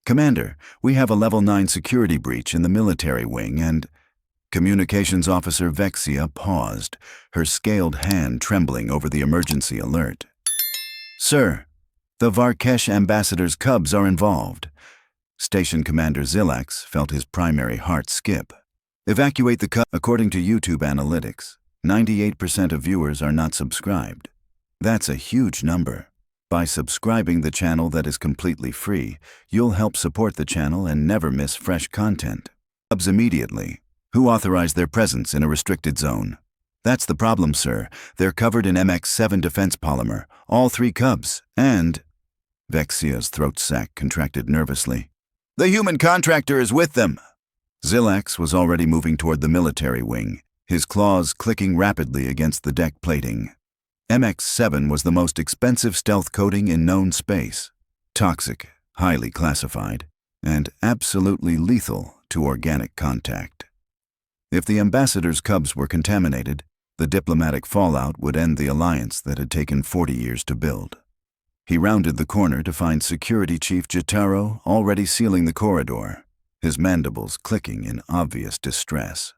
Commander, we have a Level 9 security breach in the military wing and... Communications Officer Vexia paused, her scaled hand trembling over the emergency alert. Sir, the Varkesh ambassador's cubs are involved. Station Commander Zilax felt his primary heart skip. Evacuate the cubs. According to YouTube analytics, 98% of viewers are not subscribed. That's a huge number. By subscribing the channel that is completely free, you'll help support the channel and never miss fresh content. Cubs immediately. Who authorized their presence in a restricted zone? That's the problem, sir. They're covered in MX7 defense polymer, all 3 cubs, and... Vexia's throat sac contracted nervously. The human contractor is with them. Zilax was already moving toward the military wing, his claws clicking rapidly against the deck plating. MX7 was the most expensive stealth coating in known space. Toxic, highly classified, and absolutely lethal to organic contact. If the ambassador's cubs were contaminated, the diplomatic fallout would end the alliance that had taken 40 years to build. He rounded the corner to find Security Chief Jotaro already sealing the corridor, his mandibles clicking in obvious distress.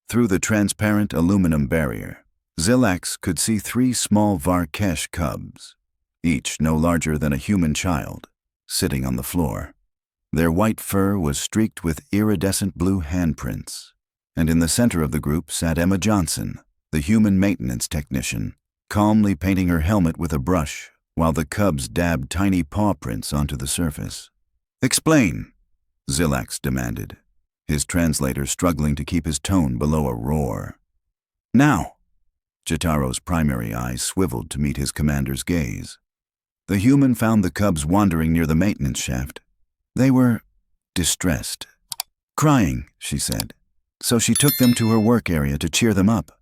Through the transparent aluminum barrier, Zilax could see 3 small Varkesh cubs, each no larger than a human child, sitting on the floor. Their white fur was streaked with iridescent blue handprints, and in the center of the group sat Emma Johnson, the human maintenance technician, calmly painting her helmet with a brush while the cubs dabbed tiny paw prints onto the surface. Explain, Zilax demanded, his translator struggling to keep his tone below a roar. Now! Jotaro's primary eyes swiveled to meet his commander's gaze. The human found the cubs wandering near the maintenance shaft. They were distressed. Crying, she said, so she took them to her work area to cheer them up.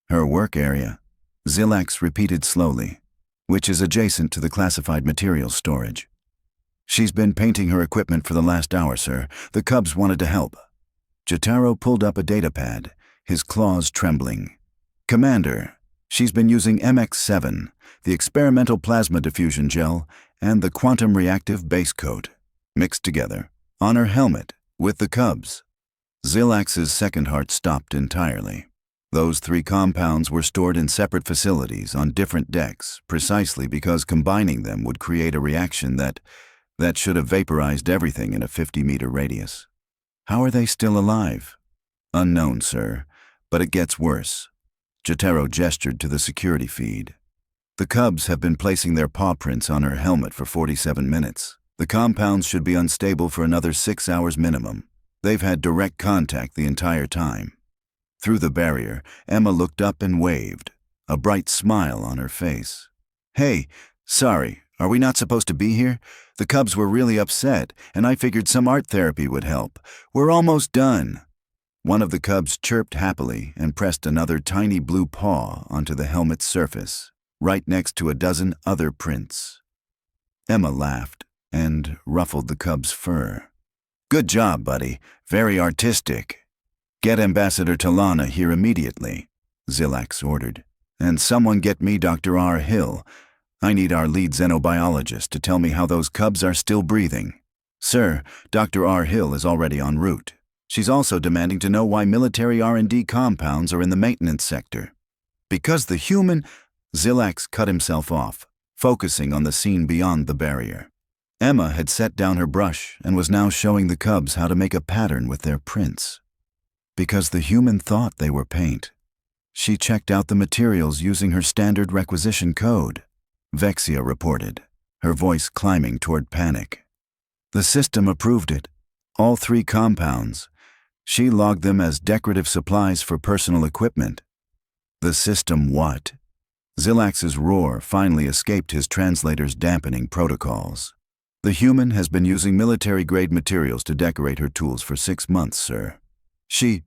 Her work area, Zilax repeated slowly, which is adjacent to the classified materials storage. She's been painting her equipment for the last hour, sir. The cubs wanted to help. Jotaro pulled up a data pad, his claws trembling. Commander, she's been using MX7, the experimental plasma diffusion gel, and the quantum reactive base coat, mixed together, on her helmet, with the cubs. Zilax's second heart stopped entirely. Those 3 compounds were stored in separate facilities on different decks, precisely because combining them would create a reaction that should have vaporized everything in a 50-meter radius. How are they still alive? Unknown, sir, but it gets worse. Jotaro gestured to the security feed. The cubs have been placing their paw prints on her helmet for 47 minutes. The compounds should be unstable for another 6 hours minimum. They've had direct contact the entire time. Through the barrier, Emma looked up and waved, a bright smile on her face. Hey, sorry, are we not supposed to be here? The cubs were really upset, and I figured some art therapy would help. We're almost done. One of the cubs chirped happily and pressed another tiny blue paw onto the helmet's surface, right next to a dozen other prints. Emma laughed and ruffled the cub's fur. Good job, buddy. Very artistic. Get Ambassador Talana here immediately, Zilax ordered. And someone get me Dr. R. Hill. I need our lead xenobiologist to tell me how those cubs are still breathing. Sir, Dr. R. Hill is already en route. She's also demanding to know why military R&D compounds are in the maintenance sector. Because the human... Zilax cut himself off, focusing on the scene beyond the barrier. Emma had set down her brush and was now showing the cubs how to make a pattern with their prints. Because the human thought they were paint. She checked out the materials using her standard requisition code, Vexia reported, her voice climbing toward panic. The system approved it. All 3 compounds. She logged them as decorative supplies for personal equipment. The system what? Zilax's roar finally escaped his translator's dampening protocols. The human has been using military-grade materials to decorate her tools for 6 months, sir. She's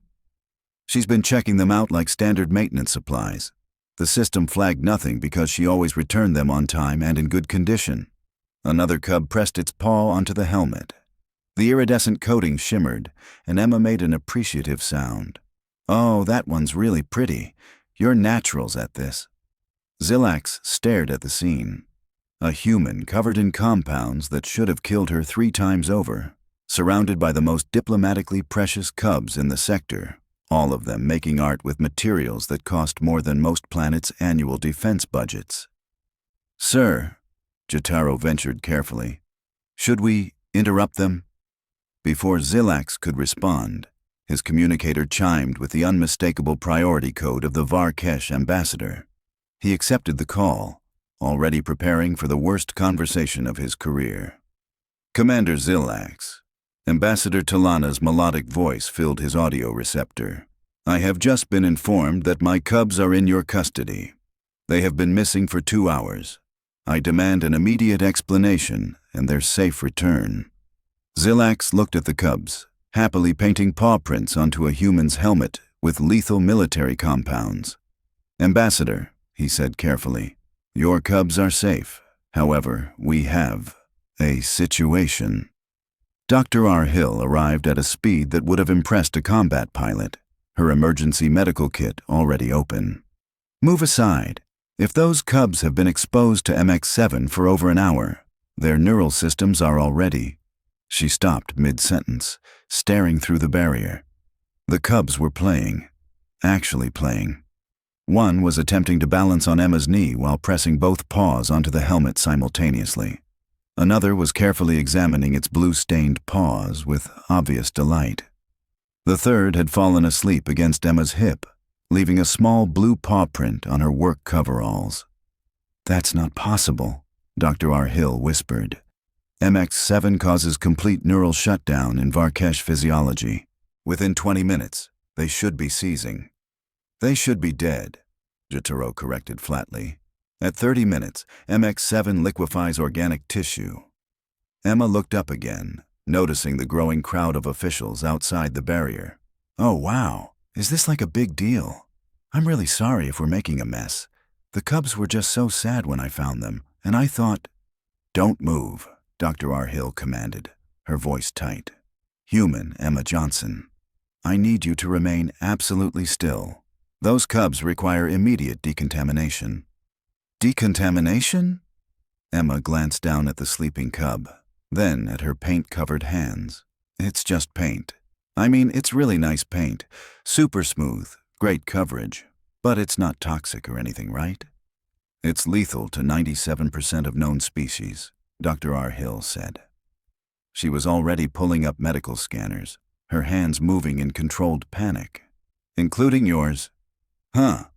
been checking them out like standard maintenance supplies. The system flagged nothing because she always returned them on time and in good condition. Another cub pressed its paw onto the helmet. The iridescent coating shimmered, and Emma made an appreciative sound. Oh, that one's really pretty. You're naturals at this. Zilax stared at the scene. A human covered in compounds that should have killed her 3 times over, surrounded by the most diplomatically precious cubs in the sector, all of them making art with materials that cost more than most planets' annual defense budgets. "Sir," Jotaro ventured carefully, "should we interrupt them?" Before Zilax could respond, his communicator chimed with the unmistakable priority code of the Varkesh ambassador. He accepted the call, already preparing for the worst conversation of his career. "Commander Zilax." Ambassador Talana's melodic voice filled his audio receptor. "I have just been informed that my cubs are in your custody. They have been missing for 2 hours. I demand an immediate explanation and their safe return." Zilax looked at the cubs, happily painting paw prints onto a human's helmet with lethal military compounds. "Ambassador," he said carefully, "your cubs are safe. However, we have a situation." Dr. R. Hill arrived at a speed that would have impressed a combat pilot, her emergency medical kit already open. "Move aside. If those cubs have been exposed to MX7 for over an hour, their neural systems are already—" She stopped mid-sentence, staring through the barrier. The cubs were playing, actually playing. One was attempting to balance on Emma's knee while pressing both paws onto the helmet simultaneously. Another was carefully examining its blue-stained paws with obvious delight. The third had fallen asleep against Emma's hip, leaving a small blue paw print on her work coveralls. "That's not possible," Dr. R. Hill whispered. "MX7 causes complete neural shutdown in Varkesh physiology. Within 20 minutes, they should be seizing." "They should be dead," Jotaro corrected flatly. "At 30 minutes, MX7 liquefies organic tissue." Emma looked up again, noticing the growing crowd of officials outside the barrier. "Oh, wow. Is this like a big deal? I'm really sorry if we're making a mess. The cubs were just so sad when I found them, and I thought—" "Don't move," Dr. R. Hill commanded, her voice tight. "Human Emma Johnson, I need you to remain absolutely still. Those cubs require immediate decontamination." "Decontamination?" Emma glanced down at the sleeping cub, then at her paint-covered hands. "It's just paint. I mean, it's really nice paint. Super smooth, great coverage. But it's not toxic or anything, right?" "It's lethal to 97% of known species," Dr. R. Hill said. She was already pulling up medical scanners, her hands moving in controlled panic. "Including yours." "Huh."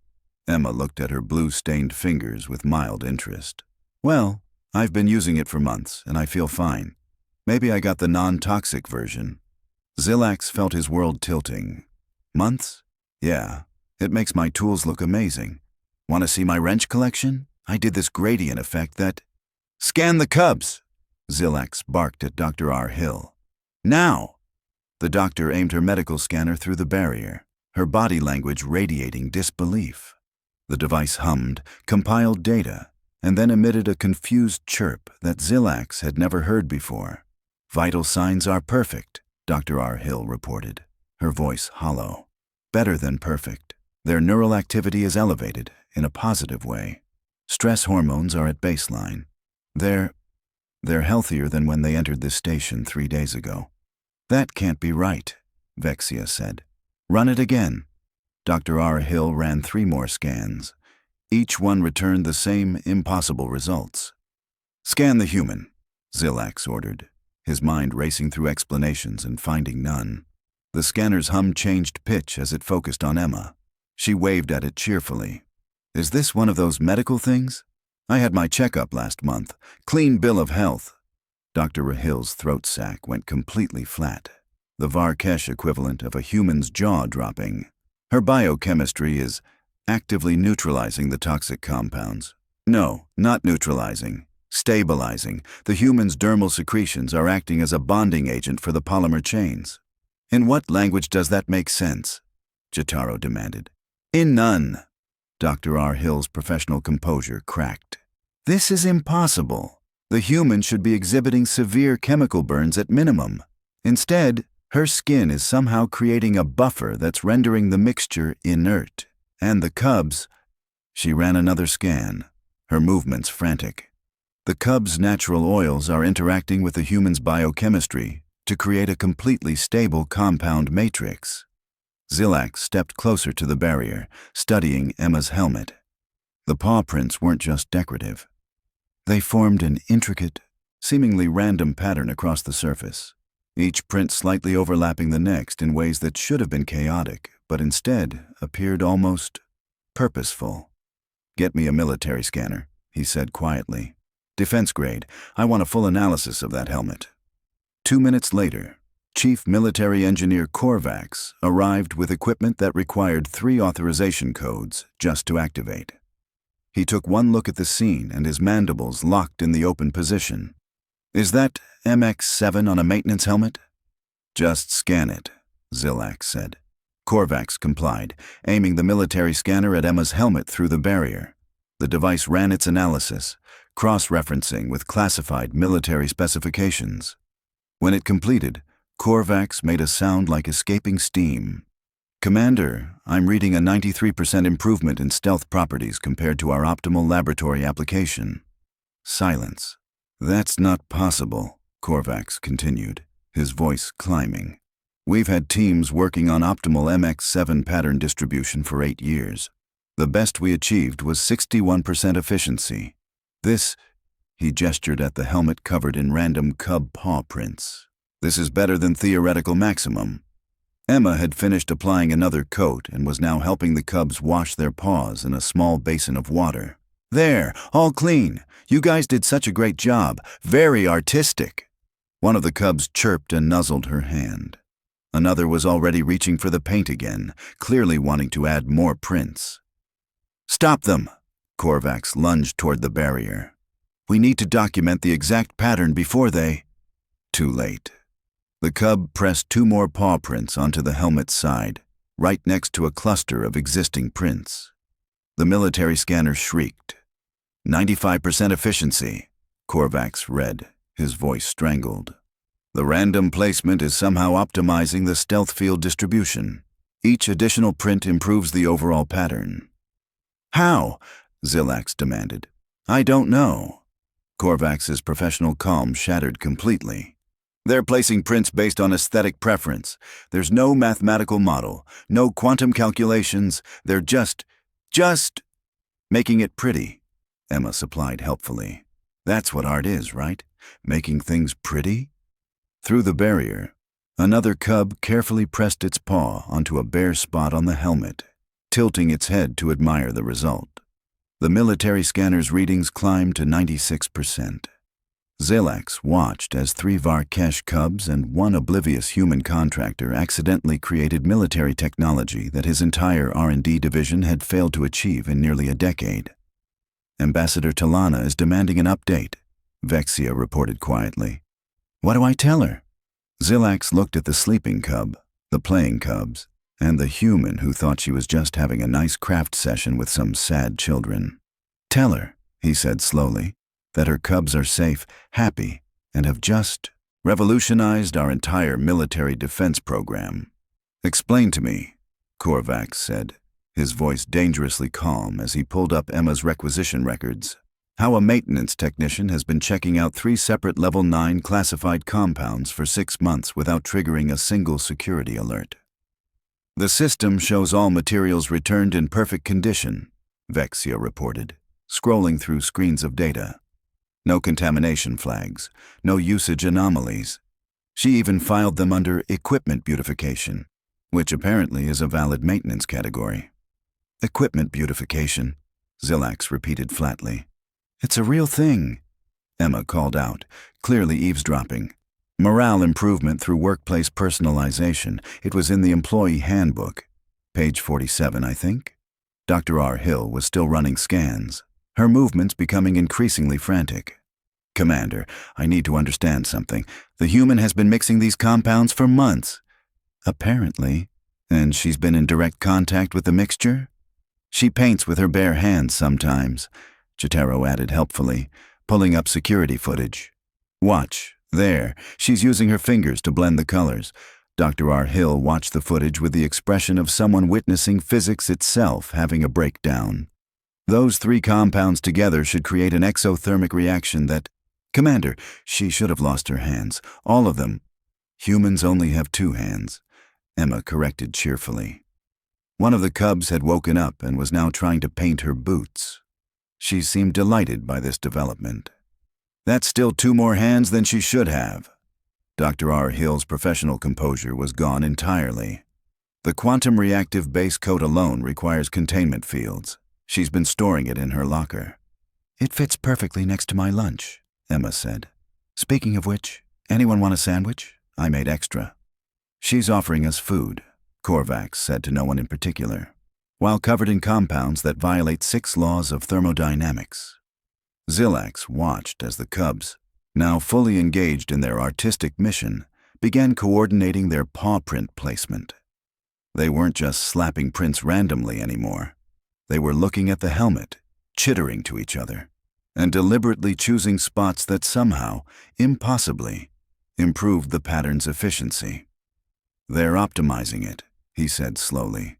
Emma looked at her blue-stained fingers with mild interest. "Well, I've been using it for months, and I feel fine. Maybe I got the non-toxic version." Zilax felt his world tilting. "Months? Yeah. It makes my tools look amazing. Want to see my wrench collection? I did this gradient effect that—" "Scan the cubs!" Zilax barked at Dr. R. Hill. "Now!" The doctor aimed her medical scanner through the barrier, her body language radiating disbelief. The device hummed, compiled data, and then emitted a confused chirp that Zilax had never heard before. "Vital signs are perfect," Dr. R. Hill reported, her voice hollow. "Better than perfect. Their neural activity is elevated, in a positive way. Stress hormones are at baseline. They're healthier than when they entered this station 3 days ago." "That can't be right," Vexia said. "Run it again." Dr. R. Hill ran 3 more scans. Each one returned the same impossible results. "Scan the human," Zilax ordered, his mind racing through explanations and finding none. The scanner's hum changed pitch as it focused on Emma. She waved at it cheerfully. "Is this one of those medical things? I had my checkup last month. Clean bill of health." Dr. Rahill's throat sac went completely flat, the Varkesh equivalent of a human's jaw dropping. "Her biochemistry is actively neutralizing the toxic compounds." "No, not neutralizing. Stabilizing. The human's dermal secretions are acting as a bonding agent for the polymer chains." "In what language does that make sense?" Jotaro demanded. "In none." Dr. R. Hill's professional composure cracked. "This is impossible. The human should be exhibiting severe chemical burns at minimum. Instead, her skin is somehow creating a buffer that's rendering the mixture inert. And the cubs—" She ran another scan, her movements frantic. The cub's natural oils are interacting with the human's biochemistry to create a completely stable compound matrix. Zilak stepped closer to the barrier, studying Emma's helmet. The paw prints weren't just decorative. They formed an intricate, seemingly random pattern across the surface, each print slightly overlapping the next in ways that should have been chaotic, but instead appeared almost purposeful. "Get me a military scanner," he said quietly. "Defense grade. I want a full analysis of that helmet." 2 minutes later, Chief Military Engineer Korvax arrived with equipment that required 3 authorization codes just to activate. He took one look at the scene and his mandibles locked in the open position. "Is that MX-7 on a maintenance helmet?" "Just scan it," Zilak said. Korvax complied, aiming the military scanner at Emma's helmet through the barrier. The device ran its analysis, cross-referencing with classified military specifications. When it completed, Korvax made a sound like escaping steam. "Commander, I'm reading a 93% improvement in stealth properties compared to our optimal laboratory application." Silence. "That's not possible," Korvax continued, his voice climbing. "We've had teams working on optimal MX-7 pattern distribution for 8 years. The best we achieved was 61% efficiency. This," he gestured at the helmet covered in random cub paw prints, "this is better than theoretical maximum." Emma had finished applying another coat and was now helping the cubs wash their paws in a small basin of water. "There, all clean. You guys did such a great job. Very artistic." One of the cubs chirped and nuzzled her hand. Another was already reaching for the paint again, clearly wanting to add more prints. "Stop them!" Korvax lunged toward the barrier. "We need to document the exact pattern before they—" Too late. The cub pressed 2 more paw prints onto the helmet's side, right next to a cluster of existing prints. The military scanner shrieked. 95% efficiency, Korvax read, his voice strangled. "The random placement is somehow optimizing the stealth field distribution. Each additional print improves the overall pattern." "How?" Zilax demanded. "I don't know." Korvax's professional calm shattered completely. "They're placing prints based on aesthetic preference. There's no mathematical model, no quantum calculations. They're just making it pretty," Emma supplied helpfully. "That's what art is, right? Making things pretty?" Through the barrier, another cub carefully pressed its paw onto a bare spot on the helmet, tilting its head to admire the result. The military scanner's readings climbed to 96%. Zalax watched as 3 Varkesh cubs and 1 oblivious human contractor accidentally created military technology that his entire R&D division had failed to achieve in nearly a decade. "Ambassador Talana is demanding an update," Vexia reported quietly. "What do I tell her?" Zilax looked at the sleeping cub, the playing cubs, and the human who thought she was just having a nice craft session with some sad children. "Tell her," he said slowly, "that her cubs are safe, happy, and have just revolutionized our entire military defense program." "Explain to me," Korvax said, his voice dangerously calm as he pulled up Emma's requisition records, "how a maintenance technician has been checking out 3 separate Level 9 classified compounds for 6 months without triggering a single security alert." "The system shows all materials returned in perfect condition," Vexia reported, scrolling through screens of data. "No contamination flags, no usage anomalies. She even filed them under equipment beautification, which apparently is a valid maintenance category." "Equipment beautification," Zilax repeated flatly. "It's a real thing," Emma called out, clearly eavesdropping. "Morale improvement through workplace personalization. It was in the employee handbook. Page 47, I think." Dr. R. Hill was still running scans, her movements becoming increasingly frantic. "Commander, I need to understand something. The human has been mixing these compounds for months." "Apparently. And she's been in direct contact with the mixture?" "She paints with her bare hands sometimes," Jotaro added helpfully, pulling up security footage. "Watch, there, she's using her fingers to blend the colors." Dr. R. Hill watched the footage with the expression of someone witnessing physics itself having a breakdown. Those three compounds together should create an exothermic reaction that— Commander, she should have lost her hands. All of them. Humans only have 2 hands, Emma corrected cheerfully. One of the cubs had woken up and was now trying to paint her boots. She seemed delighted by this development. That's still 2 more hands than she should have. Dr. R. Hill's professional composure was gone entirely. The quantum reactive base coat alone requires containment fields. She's been storing it in her locker. It fits perfectly next to my lunch, Emma said. Speaking of which, anyone want a sandwich? I made extra. She's offering us food, Korvax said to no one in particular, while covered in compounds that violate 6 laws of thermodynamics. Xilax watched as the cubs, now fully engaged in their artistic mission, began coordinating their paw print placement. They weren't just slapping prints randomly anymore. They were looking at the helmet, chittering to each other, and deliberately choosing spots that somehow, impossibly, improved the pattern's efficiency. They're optimizing it, he said slowly.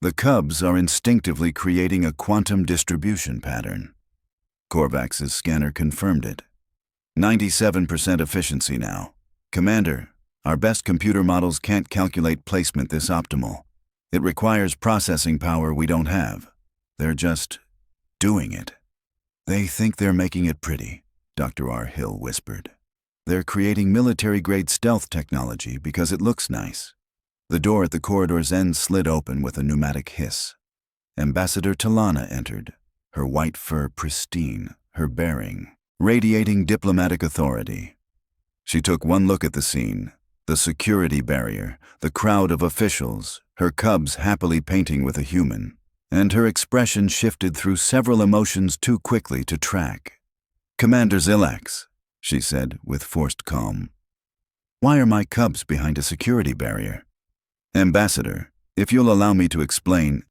The cubs are instinctively creating a quantum distribution pattern. Korvax's scanner confirmed it. 97% efficiency now. Commander, our best computer models can't calculate placement this optimal. It requires processing power we don't have. They're just doing it. They think they're making it pretty, Dr. R. Hill whispered. They're creating military-grade stealth technology because it looks nice. The door at the corridor's end slid open with a pneumatic hiss. Ambassador Talana entered, her white fur pristine, her bearing radiating diplomatic authority. She took one look at the scene, the security barrier, the crowd of officials, her cubs happily painting with a human, and her expression shifted through several emotions too quickly to track. Commander Xilax, she said with forced calm. Why are my cubs behind a security barrier? Ambassador, if you'll allow me to explain,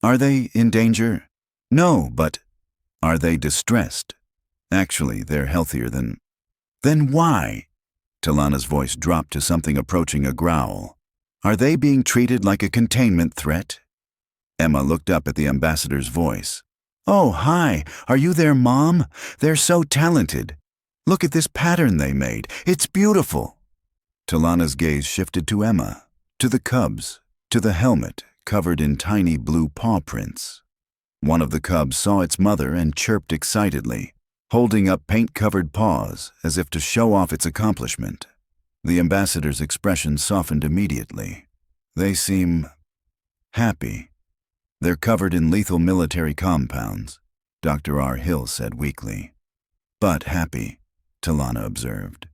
are they in danger? No, but are they distressed? Actually, they're healthier than— Then why? Talana's voice dropped to something approaching a growl. Are they being treated like a containment threat? Emma looked up at the ambassador's voice. Oh, hi, are you their mom? They're so talented. Look at this pattern they made. It's beautiful. Talana's gaze shifted to Emma, to the cubs, to the helmet covered in tiny blue paw prints. One of the cubs saw its mother and chirped excitedly, holding up paint-covered paws as if to show off its accomplishment. The ambassador's expression softened immediately. They seem happy. They're covered in lethal military compounds, Dr. R. Hill said weakly. But happy, Talana observed.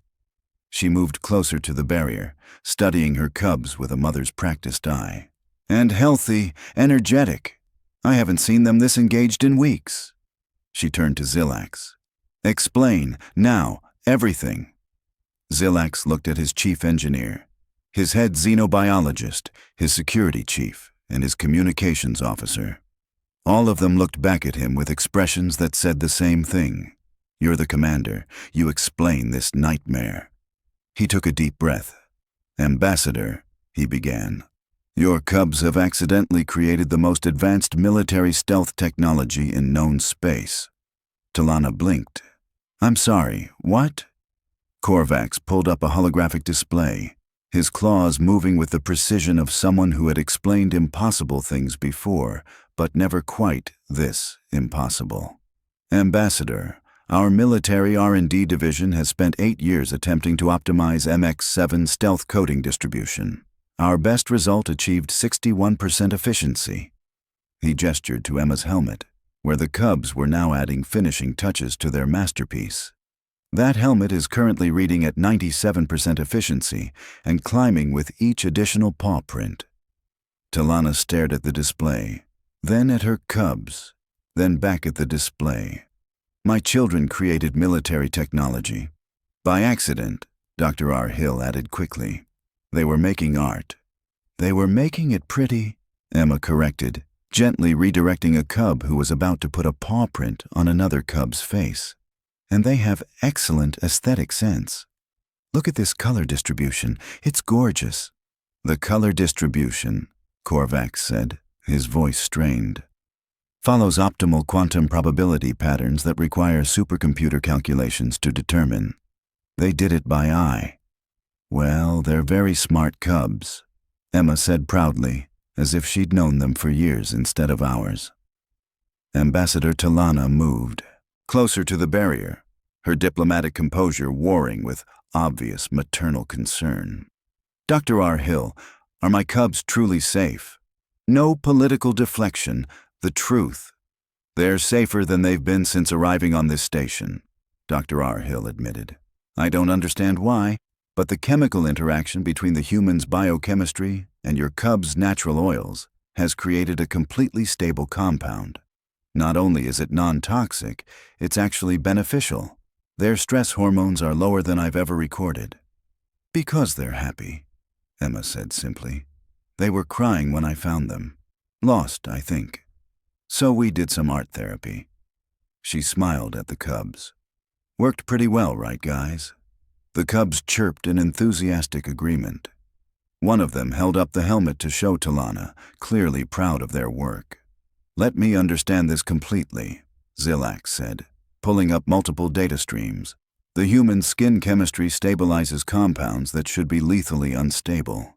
She moved closer to the barrier, studying her cubs with a mother's practiced eye. And healthy, energetic. I haven't seen them this engaged in weeks. She turned to Xilax. Explain, now, everything. Xilax looked at his chief engineer, his head xenobiologist, his security chief, and his communications officer. All of them looked back at him with expressions that said the same thing. You're the commander. You explain this nightmare. He took a deep breath. Ambassador, he began. Your cubs have accidentally created the most advanced military stealth technology in known space. Talana blinked. I'm sorry, what? Korvax pulled up a holographic display, his claws moving with the precision of someone who had explained impossible things before, but never quite this impossible. Ambassador, our military R&D division has spent 8 years attempting to optimize MX-7 stealth coding distribution. Our best result achieved 61% efficiency. He gestured to Emma's helmet, where the cubs were now adding finishing touches to their masterpiece. That helmet is currently reading at 97% efficiency and climbing with each additional paw print. Talana stared at the display, then at her cubs, then back at the display. My children created military technology. By accident, Dr. R. Hill added quickly. They were making art. They were making it pretty, Emma corrected, gently redirecting a cub who was about to put a paw print on another cub's face. And they have excellent aesthetic sense. Look at this color distribution. It's gorgeous. The color distribution, Korvax said, his voice strained. Follows optimal quantum probability patterns that require supercomputer calculations to determine. They did it by eye. Well, they're very smart cubs, Emma said proudly, as if she'd known them for years instead of hours. Ambassador Talana moved, closer to the barrier, her diplomatic composure warring with obvious maternal concern. Dr. R. Hill, are my cubs truly safe? No political deflection, the truth. They're safer than they've been since arriving on this station, Dr. R. Hill admitted. I don't understand why, but the chemical interaction between the human's biochemistry and your cub's natural oils has created a completely stable compound. Not only is it non-toxic, it's actually beneficial. Their stress hormones are lower than I've ever recorded. Because they're happy, Emma said simply. They were crying when I found them. Lost, I think. So we did some art therapy. She smiled at the cubs. Worked pretty well, right, guys? The cubs chirped in enthusiastic agreement. One of them held up the helmet to show Talana, clearly proud of their work. Let me understand this completely, Zilax said, pulling up multiple data streams. The human skin chemistry stabilizes compounds that should be lethally unstable.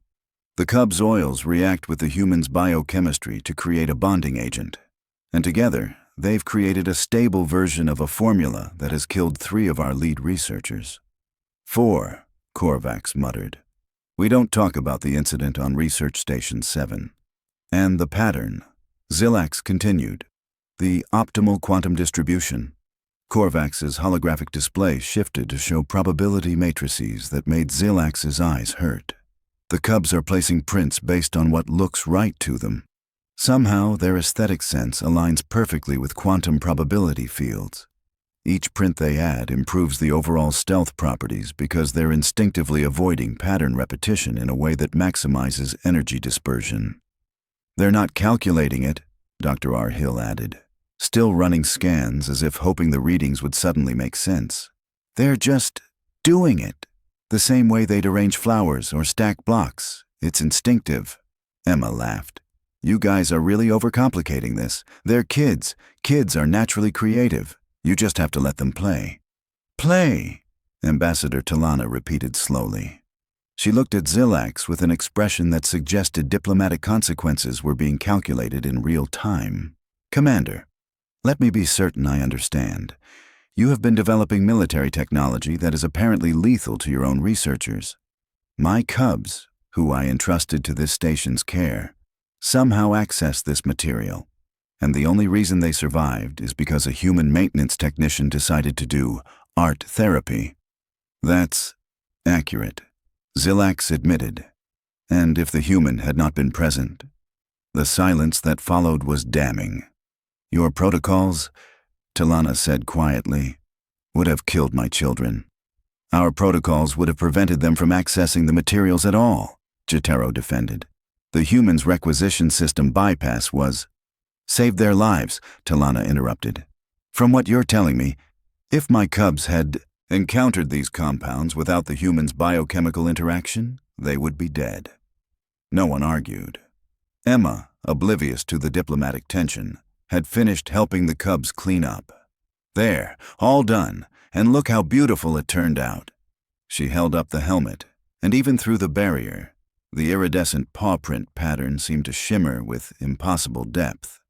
The cub's oils react with the human's biochemistry to create a bonding agent. And together, they've created a stable version of a formula that has killed 3 of our lead researchers. 4, Korvax muttered. We don't talk about the incident on Research Station 7. And the pattern, Zilax continued. The optimal quantum distribution. Korvax's holographic display shifted to show probability matrices that made Zilax's eyes hurt. The cubs are placing prints based on what looks right to them. Somehow, their aesthetic sense aligns perfectly with quantum probability fields. Each print they add improves the overall stealth properties because they're instinctively avoiding pattern repetition in a way that maximizes energy dispersion. They're not calculating it, Dr. R. Hill added, still running scans as if hoping the readings would suddenly make sense. They're just doing it, the same way they'd arrange flowers or stack blocks. It's instinctive. Emma laughed. You guys are really overcomplicating this. They're kids. Kids are naturally creative. You just have to let them play. Play, Ambassador Talana repeated slowly. She looked at Zilax with an expression that suggested diplomatic consequences were being calculated in real time. Commander, let me be certain I understand. You have been developing military technology that is apparently lethal to your own researchers. My cubs, who I entrusted to this station's care, somehow accessed this material. And the only reason they survived is because a human maintenance technician decided to do art therapy. That's accurate, Zilax admitted. And if the human had not been present, the silence that followed was damning. Your protocols, Talana said quietly, would have killed my children. Our protocols would have prevented them from accessing the materials at all, Jotaro defended. The human's requisition system bypass was saved their lives, Talana interrupted. From what you're telling me, if my cubs had encountered these compounds without the human's biochemical interaction, they would be dead. No one argued. Emma, oblivious to the diplomatic tension, had finished helping the cubs clean up. There, all done, and look how beautiful it turned out. She held up the helmet, and even through the barrier, the iridescent paw print pattern seemed to shimmer with impossible depth.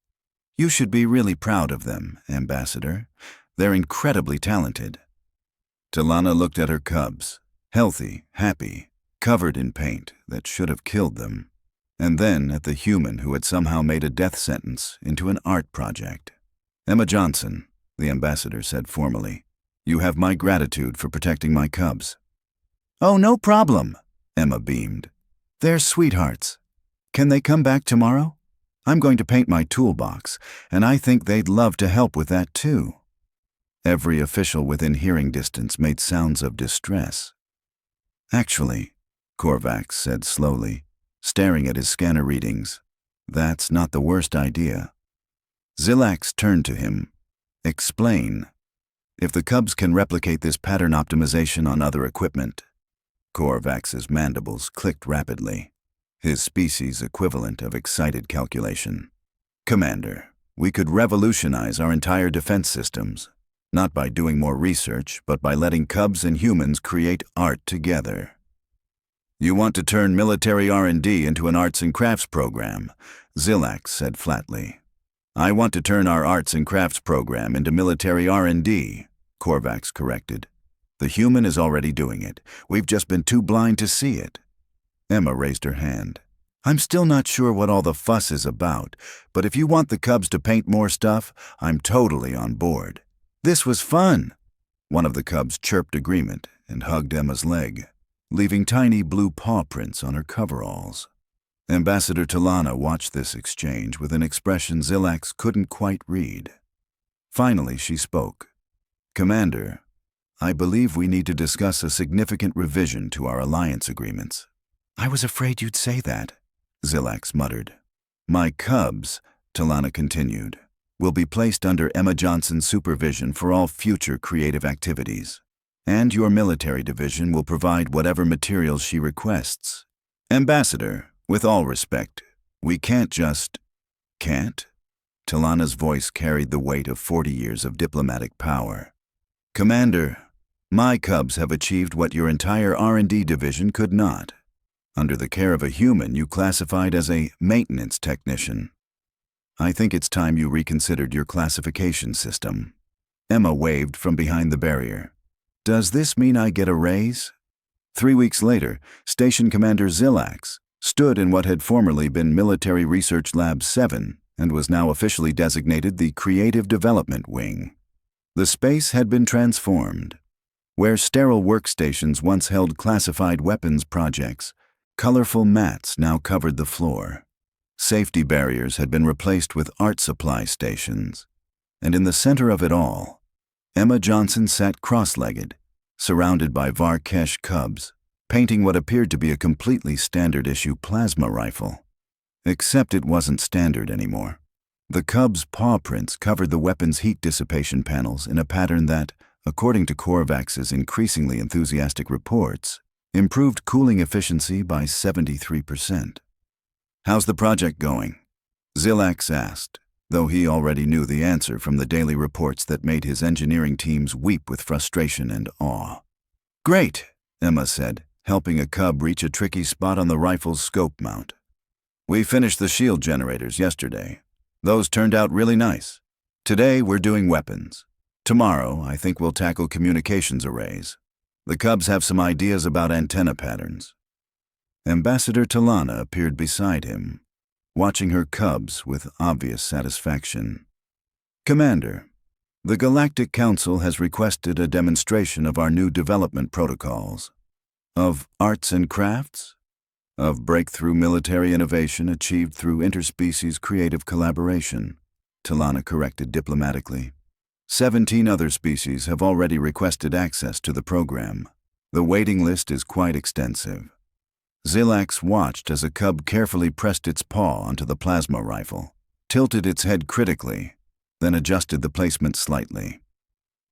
You should be really proud of them, Ambassador. They're incredibly talented. Talana looked at her cubs, healthy, happy, covered in paint that should have killed them, and then at the human who had somehow made a death sentence into an art project. Emma Johnson, the ambassador said formally, you have my gratitude for protecting my cubs. Oh, no problem, Emma beamed. They're sweethearts. Can they come back tomorrow? I'm going to paint my toolbox, and I think they'd love to help with that too. Every official within hearing distance made sounds of distress. Actually, Korvax said slowly, staring at his scanner readings, that's not the worst idea. Zilax turned to him. Explain. If the cubs can replicate this pattern optimization on other equipment. Korvax's mandibles clicked rapidly, his species equivalent of excited calculation. Commander, We could revolutionize our entire defense systems, not by doing more research, but by letting cubs and humans create art together. You want to turn military R&D into an arts and crafts program, Zilax said flatly. I want to turn our arts and crafts program into military R&D, Korvax corrected. The human is already doing it. We've just been too blind to see it. Emma raised her hand. I'm still not sure what all the fuss is about, but if you want the cubs to paint more stuff, I'm totally on board. This was fun. One of the cubs chirped agreement and hugged Emma's leg, leaving tiny blue paw prints on her coveralls. Ambassador Talana watched this exchange with an expression Zilax couldn't quite read. Finally, she spoke. Commander, I believe we need to discuss a significant revision to our alliance agreements. I was afraid you'd say that, Zilax muttered. My cubs, Talana continued, will be placed under Emma Johnson's supervision for all future creative activities, and your military division will provide whatever materials she requests. Ambassador, with all respect, we can't just... Can't? Talana's voice carried the weight of 40 years of diplomatic power. Commander, my cubs have achieved what your entire R&D division could not. Under the care of a human, you classified as a maintenance technician. I think it's time you reconsidered your classification system. Emma waved from behind the barrier. Does this mean I get a raise? 3 weeks later, Station Commander Zilax stood in what had formerly been Military Research Lab 7 and was now officially designated the Creative Development Wing. The space had been transformed. Where sterile workstations once held classified weapons projects, colorful mats now covered the floor. Safety barriers had been replaced with art supply stations. And in the center of it all, Emma Johnson sat cross-legged, surrounded by Varkesh cubs, painting what appeared to be a completely standard-issue plasma rifle. Except it wasn't standard anymore. The cubs' paw prints covered the weapon's heat dissipation panels in a pattern that, according to Korvax's increasingly enthusiastic reports, improved cooling efficiency by 73%. How's the project going? Zilax asked, though he already knew the answer from the daily reports that made his engineering teams weep with frustration and awe. Great, Emma said, helping a cub reach a tricky spot on the rifle's scope mount. We finished the shield generators yesterday. Those turned out really nice. Today we're doing weapons. Tomorrow I think we'll tackle communications arrays. The cubs have some ideas about antenna patterns. Ambassador Talana appeared beside him, watching her cubs with obvious satisfaction. Commander, the Galactic Council has requested a demonstration of our new development protocols. Of arts and crafts? Of breakthrough military innovation achieved through interspecies creative collaboration, Talana corrected diplomatically. 17 other species have already requested access to the program. The waiting list is quite extensive. Zilax watched as a cub carefully pressed its paw onto the plasma rifle, tilted its head critically, then adjusted the placement slightly.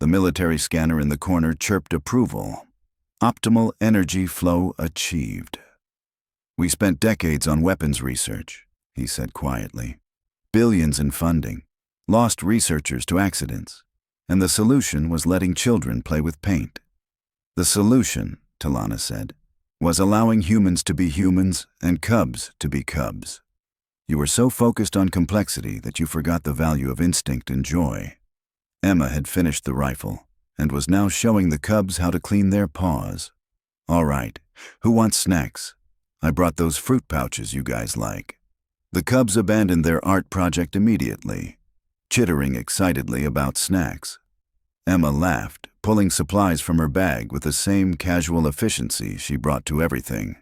The military scanner in the corner chirped approval. Optimal energy flow achieved. We spent decades on weapons research, he said quietly. Billions in funding, lost researchers to accidents, and the solution was letting children play with paint. The solution, Talana said, was allowing humans to be humans and cubs to be cubs. You were so focused on complexity that you forgot the value of instinct and joy. Emma had finished the rifle and was now showing the cubs how to clean their paws. All right, who wants snacks? I brought those fruit pouches you guys like. The cubs abandoned their art project immediately, chittering excitedly about snacks. Emma laughed, pulling supplies from her bag with the same casual efficiency she brought to everything.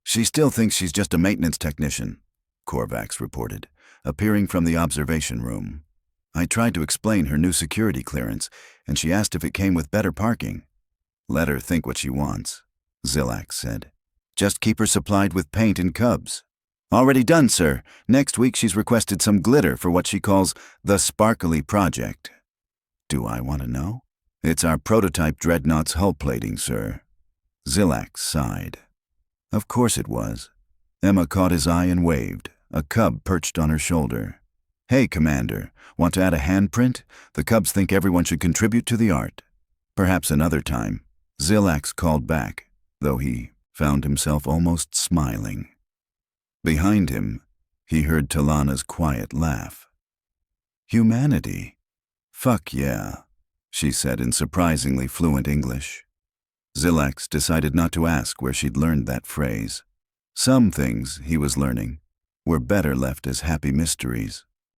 She still thinks she's just a maintenance technician, Korvax reported, appearing from the observation room. I tried to explain her new security clearance, and she asked if it came with better parking. Let her think what she wants, Zilax said. Just keep her supplied with paint and cubs. Already done, sir. Next week she's requested some glitter for what she calls the Sparkly Project. Do I want to know? It's our prototype Dreadnought's hull plating, sir. Zilax sighed. Of course it was. Emma caught his eye and waved, a cub perched on her shoulder. Hey, Commander, want to add a handprint? The Cubs think everyone should contribute to the art. Perhaps another time. Zillax called back, though he found himself almost smiling. Behind him, he heard Talana's quiet laugh. Humanity? Fuck yeah, she said in surprisingly fluent English. Zillax decided not to ask where she'd learned that phrase. Some things, he was learning, were better left as happy mysteries.